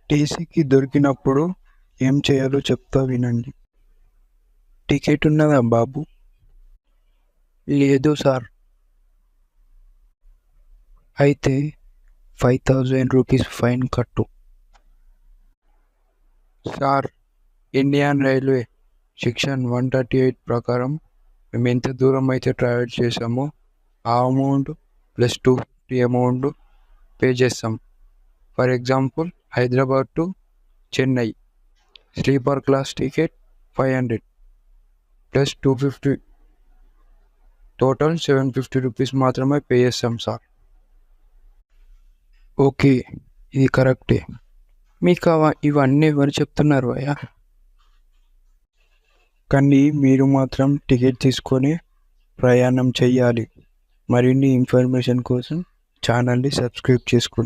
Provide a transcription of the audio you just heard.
టీసీకి దొరికినప్పుడు ఏం చేయాలో చెప్తా వినండి. టికెట్ ఉన్నదా బాబు? లేదు సార్. అయితే 5,000 రూపీస్ ఫైన్ కట్టు. సార్, ఇండియన్ రైల్వే సెక్షన్ 138 ప్రకారం మేము ఎంత దూరం అయితే ట్రావెల్ చేసామో ఆ అమౌంట్ ప్లస్ 250 అమౌంట్ పే చేస్తాం. For example, Hyderabad to Chennai sleeper class ticket 500 plus 250, total 750 rupees మాత్రమే పే చేస్తాం సార్. ఓకే, ఇది కరెక్టే. మీకు ఇవన్నీ ఎవరు చెప్తున్నారు అయ్యా? కానీ మీరు మాత్రం టికెట్ తీసుకొని ప్రయాణం చేయాలి. మరిన్ని ఇన్ఫర్మేషన్ కోసం ఛానల్ని సబ్స్క్రైబ్ చేసుకోండి.